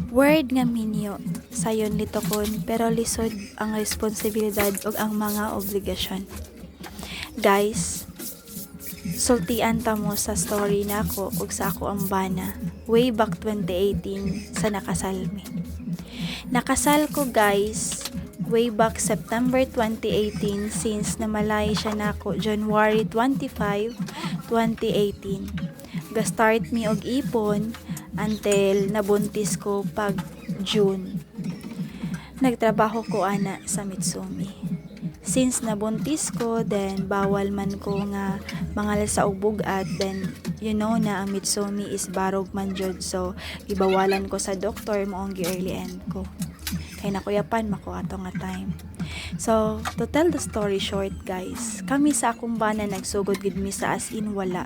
Word nga minyo, sayon litokon pero lisod ang responsibilidad ug ang mga obligasyon. Guys, sultian ta mo sa story nako ug sa ako ang bana way back 2018 sa nakasalmi. Nakasal ko guys way back September 2018 since namalay siya nako January 25, 2018. Ga-start mi og ipon until nabuntis ko pag June. Nagtrabaho ko ana sa Mitsumi. Since nabuntis ko, then bawal man ko nga mangal sa ubog-at, then you know na ang Mitsumi is barog man jud, so gibawalan ko sa doktor moong gi-early end ko. Kay nakuyapan mako ato nga time. So, to tell the story short guys, kami sa akong bana nagsugod gid mi sa as in wala.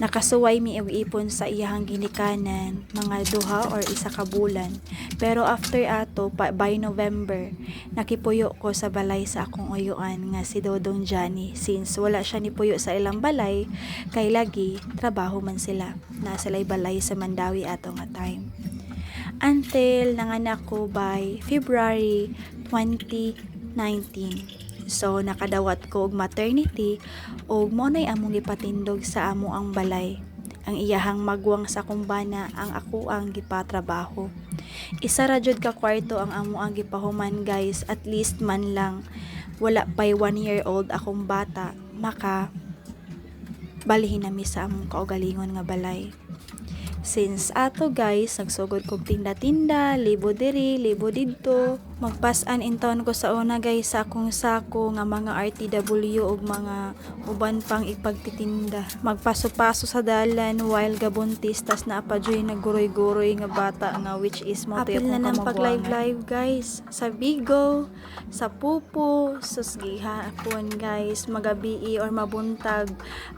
Nakasuway mi og ipon sa iyahang ginikanan mga duha or isa ka bulan. Pero after ato by November, nakipuyo ko sa balay sa akong uyuan nga si Dodong Johnny since wala siya ni puyo sa ilang balay kay lagi trabaho man sila. Na sila'y balay sa Mandawi ato nga time. Until nanganak ko by February 2019. So nakadawat ko og maternity og mo nay among gipatindog sa amo ang balay. Ang iyahang magwang sa kumbana ang ako ang gipatrabaho. Isa ra jud ka kwarto ang amo ang gipahuman guys, at least man lang wala pay 1-year-old akong bata maka balhin nami sa among kaugalingon nga balay. Since ato guys, nagsugod kog tinda-tinda, libo diri, libo didto. Magpasan in town ko sa una guys sa akong sako nga mga RTW ug mga uban pang ipagtitinda. Magpaso-paso sa dalan while gabuntis tas naapadyoy nagguroy-guroy nga bata nga which is mo to akong kamagwangan. Pag-live guys sa Bigo, sa Pupo, susgiha akon guys, magabii or mabuntag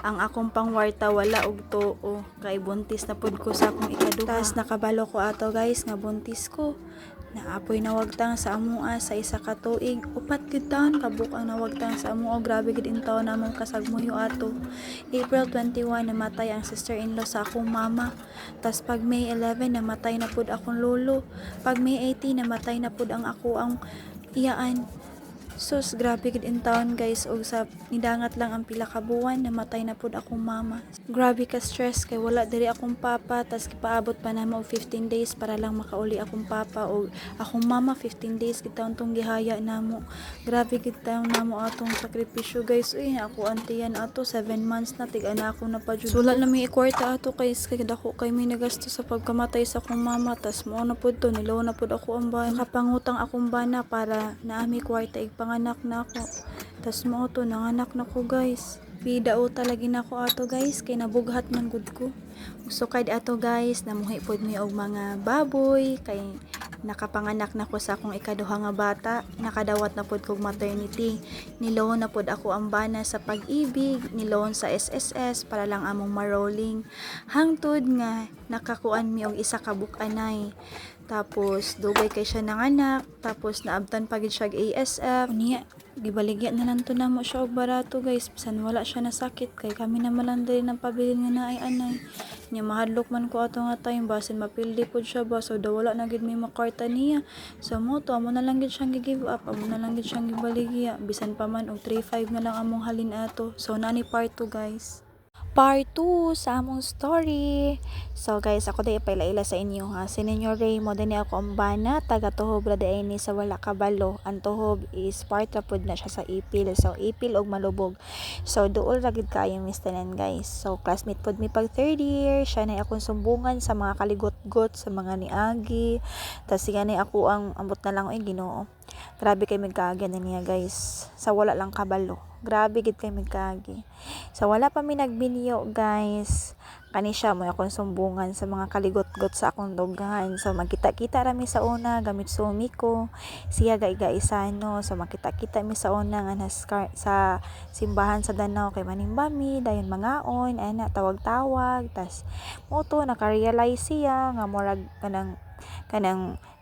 ang akong pangwarta wala og tuo kay buntis na pud ko sa akong ikaduha. Tas nakabalo ko ato guys nga buntis ko. Naapoy nawagtang sa amoa sa isa ka tuig. Upat gid taon kabuk ang nawagtang sa amoa. Grabe gid in taon namong kasagmuyo ato. April 21 namatay ang sister-in-law sa akong mama. Tas pag May 11 namatay na pud akong lolo. Pag May 18 namatay na pud ang ako ang iyaan. Sus, grabe gid in taon guys, og sa nidangat lang ang pila ka buwan namatay na pud akong mama. Grabe ka stress kay wala diri akong papa, tas gipaabot pa namo og 15 days para lang makauli akong papa og akong mama 15 days gid taon tong gihaya namo. Grabe gid taon namo atong sakripisyo guys. Uy, ako antiyan ato 7 months na tig-ana ako na pa jud. Wala na mi ikwarta ato kay dako kay may nagasto sa pagkamatay sa akong mama, tas mo na pud to nilaw na pud ako ang bana. Kapangutang akong bana para naami kwarta panganak na ako. Tas mo to nanganak na ko guys. Bidao talagi na ko ato guys kay nabughat man gud ko. Sukad ato guys, namuhi pod mi og mga baboy kay nakapanganak na ko sa akong ikaduha nga bata. Nakadawat na pod kog maternity. Niloon na pod ako ang bana sa pag-ibig, niloon sa SSS para lang among marolling. Hangtod nga nakakuan mi og isa ka buk-anay. Tapos dugay kay siya nanganak, tapos naabtan pa gid siya ASF. Niya gibaligya na lang to namo siya og barato guys, bisan wala siya nasakit kay kami naman lang diri nang pabilin nga naay anay. Nya mahadlok man ko ato nga time basin mapildi pud siya ba, so daw wala na gid may makarta niya. So mo to amo na lang gid siyang gi-give up, amo na lang gid siyang gibaligya, bisan pa man og 3-5 na lang among halin ato. So nani part 2 guys. Part 2 sa among story. So guys, ako day ipailaila sa inyo ha. Si Ninyo Ray mo din ako ang bana, taga Tuhob ra ni sa wala kabalo. Ang Tuhob is part ra pud na siya sa Ipil. So Ipil og Malubog. So duol ra gid kayo mistanan guys. So classmate pud mi pag third year. Siya na akong sumbungan sa mga kaligot-got sa mga niagi. Tas siya na ako ang ambot na lang oy Ginoo. Grabe kay magkaagi na niya guys. Sa wala lang kabalo. Grabe gid kay magkaagi. So wala pa mi nagbinyo guys. Kani siya mo akong sumbungan sa mga kaligot-got sa akong dughan. So magkita-kita ra mi sa una gamit sumi ko. Siya ga-isano. So makita-kita mi sa una nga sa simbahan sa Danau kay manimbami, dayon mangaon, ana tawag-tawag. Tas mo to naka-realize siya nga murag kanang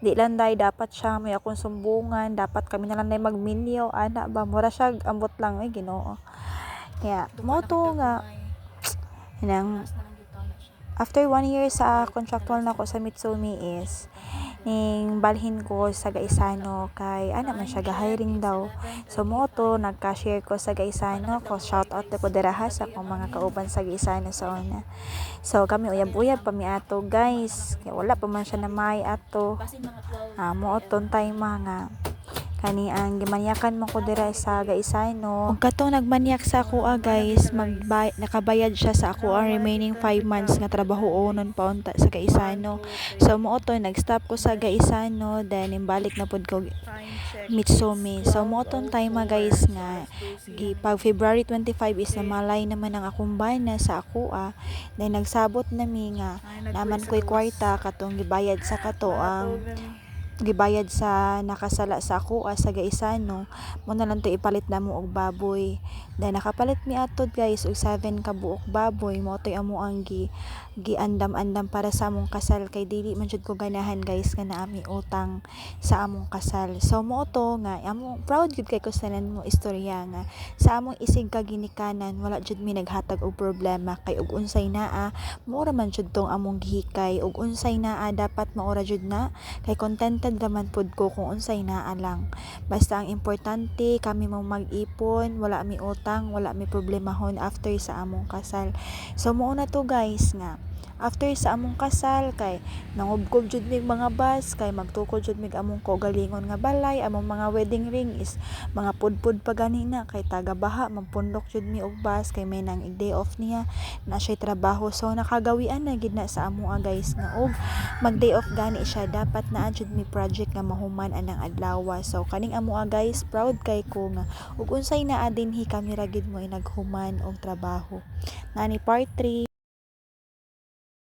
di lang dapat siya may akong sumbungan, dapat kami na lang magminyo ana ba mura siya ambot lang ay Ginoo. Kaya mo to nga nang After 1 year sa contractual na ko sa Mitsumi is ning balhin ko sa Gaisano kay ana man siya ga-hiring daw. So mo to nagka-share ko sa Gaisano ko, shout out ko diraha sa akong mga kauban sa Gaisano sa una. So kami uyab-uyab pa mi ato guys. Kaya wala pa man siya na may ato. Mo ton time mga kani ang gimanyakan mo ko dira sa Gaisano. Ug katong nagmanyak sa ako guys, nakabayad siya sa ako ang remaining 5 months nga trabaho-onon pa unta sa Gaisano. So mo to nag-stop ko sa Gaisano, then imbalik na pud ko Mitsumi. So mo tong time guys nga pag February 25 is namalay naman ang akong bana sa ako then nagsabot na mi nga naman ko'y kwarta katong gibayad sa kato ang gibayad sa nakasala sa ako sa Gaisano mo na lang to ipalit na mo og baboy. Then nakapalit mi atod guys og 7 ka buok baboy, mo toy amo ang giandam-andam para sa among kasal kay dili man jud ko ganahan guys nga naami utang sa among kasal. So mo to nga among proud gud kay ko sa mo istorya nga sa among isig ka ginikanan wala jud mi naghatag og problema kay ug unsay naa mura man jud tong among gihikay ug unsay naa dapat maura jud na kay contented raman pud ko kung unsay naa lang. Basta ang importante kami mo mag-ipon, wala mi utang, wala mi problemahon after sa among kasal. So mo na to guys nga after sa among kasal kay nangubkob jud mig mga bus kay magtukod jud mig among kaugalingon nga balay. Among mga wedding ring is mga pudpud pa gani na kay taga baha magpundok jud mi og bus kay may nang day off niya na siya trabaho. So nakagawian na gid na sa amo guys nga og mag day off gani siya dapat naa jud mi project nga mahuman anang adlaw. So kaning amo guys proud kay ko nga ug unsay naa dinhi kami ra gid mo naghuman og trabaho. Nani part 3.